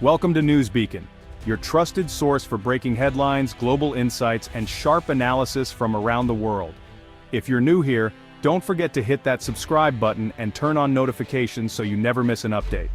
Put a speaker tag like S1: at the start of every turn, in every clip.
S1: Welcome to News Beacon, your trusted source for breaking headlines, global insights, and sharp analysis from around the world. If you're new here, don't forget to hit that subscribe button and turn on notifications so you never miss an update.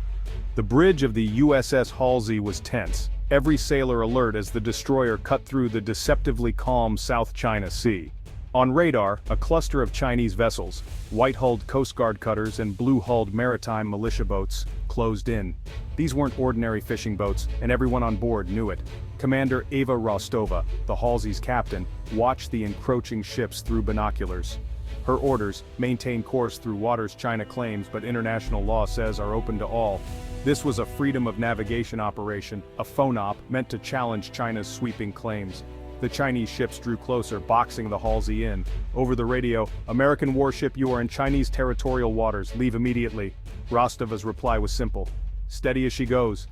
S1: The bridge of the USS Halsey was tense, every sailor alert as the destroyer cut through the deceptively calm South China Sea. On radar, a cluster of Chinese vessels, white-hulled Coast Guard cutters and blue-hulled maritime militia boats, closed in. These weren't ordinary fishing boats, and everyone on board knew it. Commander Eva Rostova, the Halsey's captain, watched the encroaching ships through binoculars. Her orders: maintain course through waters China claims but international law says are open to all. This was a freedom of navigation operation, a FONOP meant to challenge China's sweeping claims. The Chinese ships drew closer, boxing the Halsey in. Over the radio, "American warship, you are in Chinese territorial waters, leave immediately." Rostova's reply was simple: steady as she goes.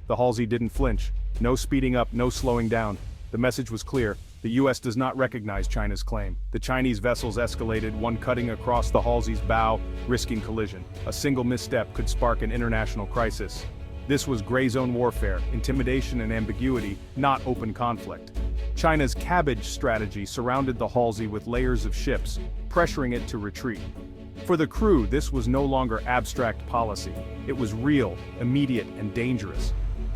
S1: The Halsey didn't flinch. No speeding up, no slowing down. The message was clear: the US does not recognize China's claim. The Chinese vessels escalated, one cutting across the Halsey's bow, risking collision. A single misstep could spark an international crisis. This was gray zone warfare, intimidation and ambiguity, not open conflict. China's cabbage strategy surrounded the Halsey with layers of ships, pressuring it to retreat. For the crew, this was no longer abstract policy. It was real, immediate, and dangerous.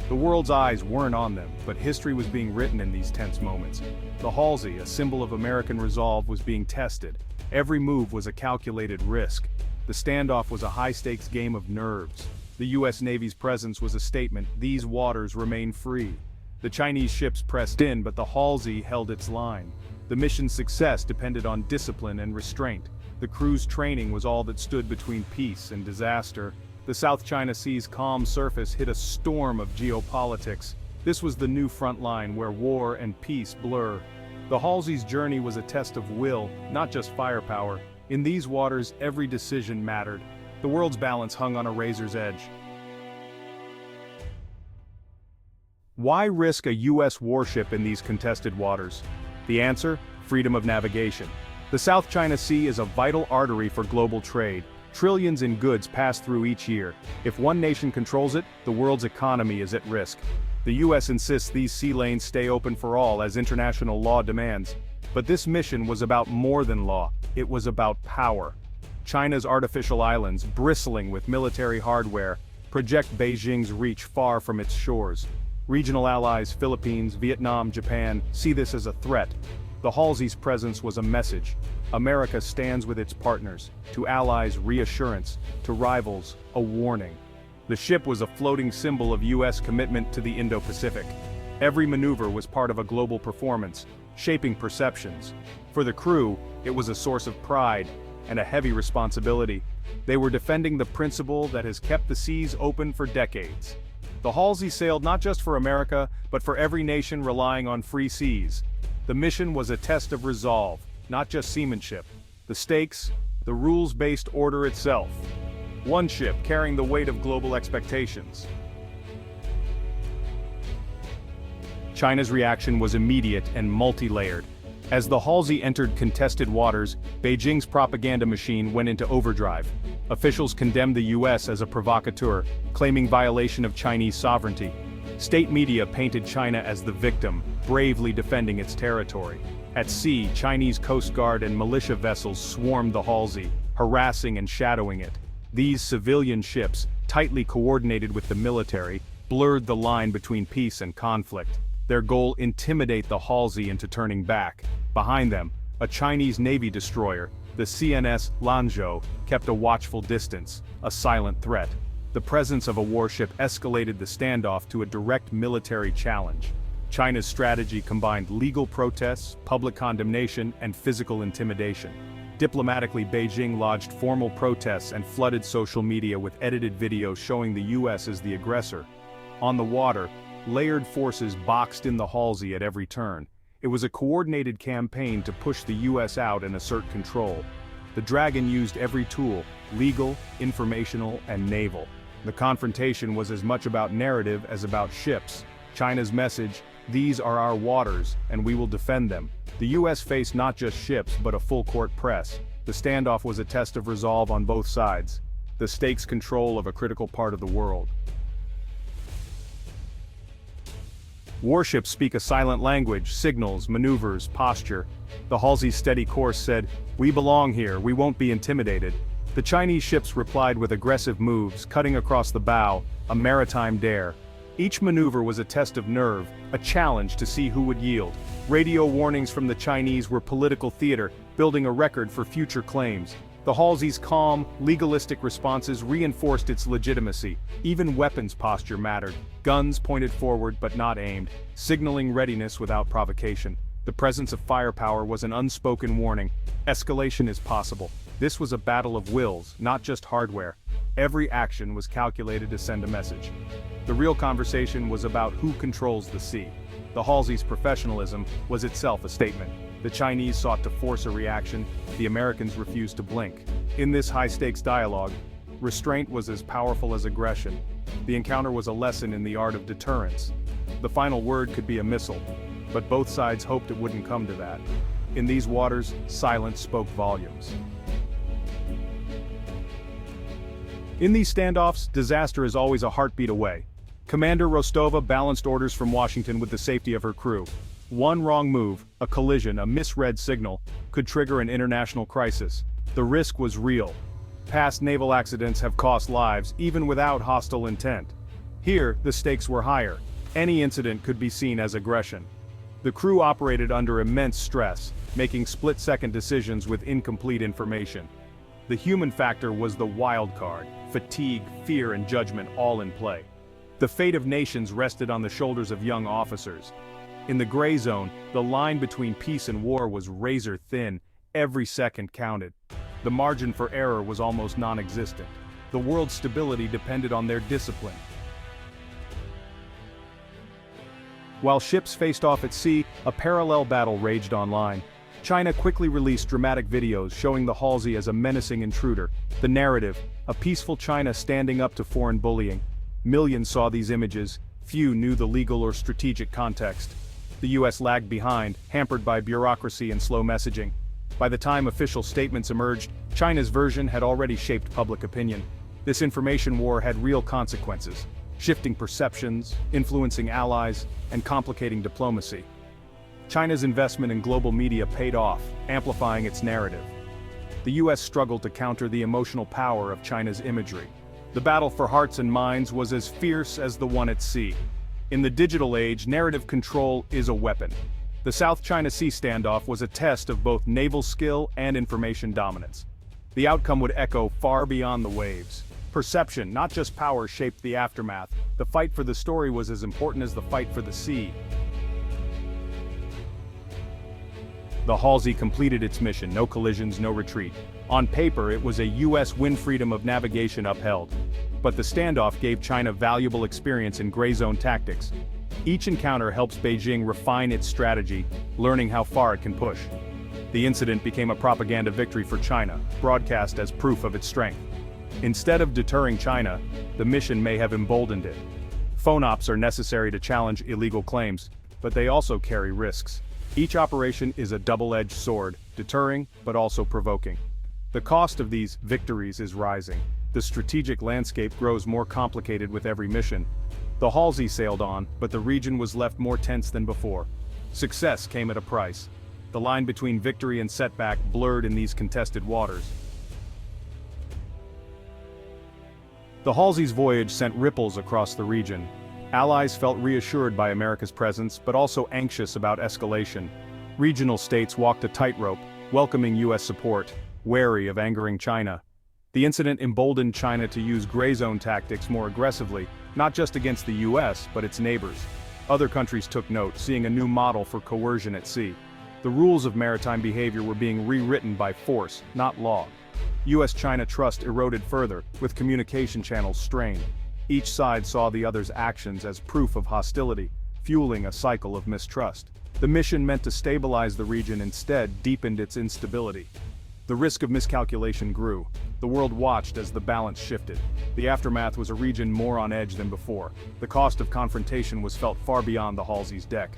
S1: The world's eyes weren't on them, but history was being written in these tense moments. The Halsey, a symbol of American resolve, was being tested. Every move was a calculated risk. The standoff was a high-stakes game of nerves. The US Navy's presence was a statement: these waters remain free. The Chinese ships pressed in, but the Halsey held its line. The mission's success depended on discipline and restraint. The crew's training was all that stood between peace and disaster. The South China Sea's calm surface hid a storm of geopolitics. This was the new front line where war and peace blur. The Halsey's journey was a test of will, not just firepower. In these waters, every decision mattered. The world's balance hung on a razor's edge. Why risk a US warship in these contested waters? The answer: freedom of navigation. The South China Sea is a vital artery for global trade. Trillions in goods pass through each year. If one nation controls it, the world's economy is at risk. The US insists these sea lanes stay open for all as international law demands. But this mission was about more than law. It was about power. China's artificial islands, bristling with military hardware, project Beijing's reach far from its shores. Regional allies, Philippines, Vietnam, Japan, see this as a threat. The Halsey's presence was a message. America stands with its partners. To allies, reassurance. To rivals, a warning. The ship was a floating symbol of US commitment to the Indo-Pacific. Every maneuver was part of a global performance, shaping perceptions. For the crew, it was a source of pride and a heavy responsibility. They were defending the principle that has kept the seas open for decades. The Halsey sailed not just for America, but for every nation relying on free seas. The mission was a test of resolve, not just seamanship. The stakes: the rules-based order itself. One ship carrying the weight of global expectations. China's reaction was immediate and multi-layered. As the Halsey entered contested waters, Beijing's propaganda machine went into overdrive. Officials condemned the US as a provocateur, claiming violation of Chinese sovereignty. State media painted China as the victim, bravely defending its territory. At sea, Chinese Coast Guard and militia vessels swarmed the Halsey, harassing and shadowing it. These civilian ships, tightly coordinated with the military, blurred the line between peace and conflict. Their goal: intimidate the Halsey into turning back. Behind them, a Chinese Navy destroyer, the CNS Lanzhou, kept a watchful distance, a silent threat. The presence of a warship escalated the standoff to a direct military challenge. China's strategy combined legal protests, public condemnation, and physical intimidation. Diplomatically, Beijing lodged formal protests and flooded social media with edited videos showing the US as the aggressor. On the water, layered forces boxed in the Halsey at every turn. It was a coordinated campaign to push the US out and assert control. The Dragon used every tool: legal, informational, and naval. The confrontation was as much about narrative as about ships. China's message: these are our waters, and we will defend them. The US faced not just ships but a full-court press. The standoff was a test of resolve on both sides. The stakes: control of a critical part of the world. Warships speak a silent language, signals, maneuvers, posture. The Halsey's steady course said, "We belong here, we won't be intimidated." The Chinese ships replied with aggressive moves, cutting across the bow, a maritime dare. Each maneuver was a test of nerve, a challenge to see who would yield. Radio warnings from the Chinese were political theater, building a record for future claims. The Halsey's calm, legalistic responses reinforced its legitimacy. Even weapons posture mattered. Guns pointed forward but not aimed, signaling readiness without provocation. The presence of firepower was an unspoken warning. Escalation is possible. This was a battle of wills, not just hardware. Every action was calculated to send a message. The real conversation was about who controls the sea. The Halsey's professionalism was itself a statement. The Chinese sought to force a reaction, the Americans refused to blink. In this high-stakes dialogue, restraint was as powerful as aggression. The encounter was a lesson in the art of deterrence. The final word could be a missile, but both sides hoped it wouldn't come to that. In these waters, silence spoke volumes. In these standoffs, disaster is always a heartbeat away. Commander Rostova balanced orders from Washington with the safety of her crew. One wrong move, a collision, a misread signal, could trigger an international crisis. The risk was real. Past naval accidents have cost lives, even without hostile intent. Here, the stakes were higher. Any incident could be seen as aggression. The crew operated under immense stress, making split-second decisions with incomplete information. The human factor was the wild card, fatigue, fear, and judgment all in play. The fate of nations rested on the shoulders of young officers. In the gray zone, the line between peace and war was razor thin, every second counted. The margin for error was almost non-existent. The world's stability depended on their discipline. While ships faced off at sea, a parallel battle raged online. China quickly released dramatic videos showing the Halsey as a menacing intruder. The narrative, a peaceful China standing up to foreign bullying. Millions saw these images, few knew the legal or strategic context. The US lagged behind, hampered by bureaucracy and slow messaging. By the time official statements emerged, China's version had already shaped public opinion. This information war had real consequences, shifting perceptions, influencing allies, and complicating diplomacy. China's investment in global media paid off, amplifying its narrative. The US struggled to counter the emotional power of China's imagery. The battle for hearts and minds was as fierce as the one at sea. In the digital age, narrative control is a weapon. The South China Sea standoff was a test of both naval skill and information dominance. The outcome would echo far beyond the waves. Perception, not just power, shaped the aftermath. The fight for the story was as important as the fight for the sea. The Halsey completed its mission, no collisions, no retreat. On paper, it was a US wind freedom of navigation upheld. But the standoff gave China valuable experience in gray zone tactics. Each encounter helps Beijing refine its strategy, learning how far it can push. The incident became a propaganda victory for China, broadcast as proof of its strength. Instead of deterring China, the mission may have emboldened it. Phone ops are necessary to challenge illegal claims, but they also carry risks. Each operation is a double-edged sword, deterring but also provoking. The cost of these victories is rising. The strategic landscape grows more complicated with every mission. The Halsey sailed on, but the region was left more tense than before. Success came at a price. The line between victory and setback blurred in these contested waters. The Halsey's voyage sent ripples across the region. Allies felt reassured by America's presence, but also anxious about escalation. Regional states walked a tightrope, welcoming US support, wary of angering China. The incident emboldened China to use gray zone tactics more aggressively, not just against the US, but its neighbors. Other countries took note, seeing a new model for coercion at sea. The rules of maritime behavior were being rewritten by force, not law. US-China trust eroded further, with communication channels strained. Each side saw the other's actions as proof of hostility, fueling a cycle of mistrust. The mission meant to stabilize the region instead deepened its instability. The risk of miscalculation grew. The world watched as the balance shifted. The aftermath was a region more on edge than before. The cost of confrontation was felt far beyond the Halsey's deck.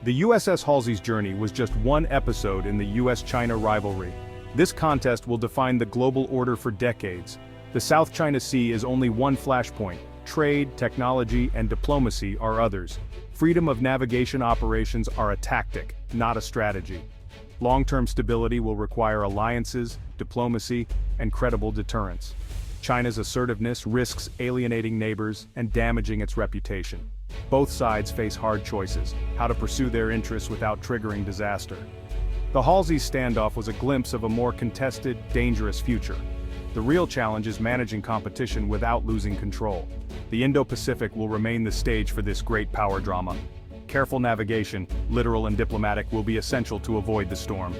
S1: The USS Halsey's journey was just one episode in the US-China rivalry. This contest will define the global order for decades. The South China Sea is only one flashpoint, Trade, technology, and diplomacy are others. Freedom of navigation operations are a tactic, not a strategy. Long-term stability will require alliances, diplomacy, and credible deterrence. China's assertiveness risks alienating neighbors and damaging its reputation. Both sides face hard choices: how to pursue their interests without triggering disaster. The Halsey standoff was a glimpse of a more contested, dangerous future. The real challenge is managing competition without losing control. The Indo-Pacific will remain the stage for this great power drama. Careful navigation, literal and diplomatic, will be essential to avoid the storm.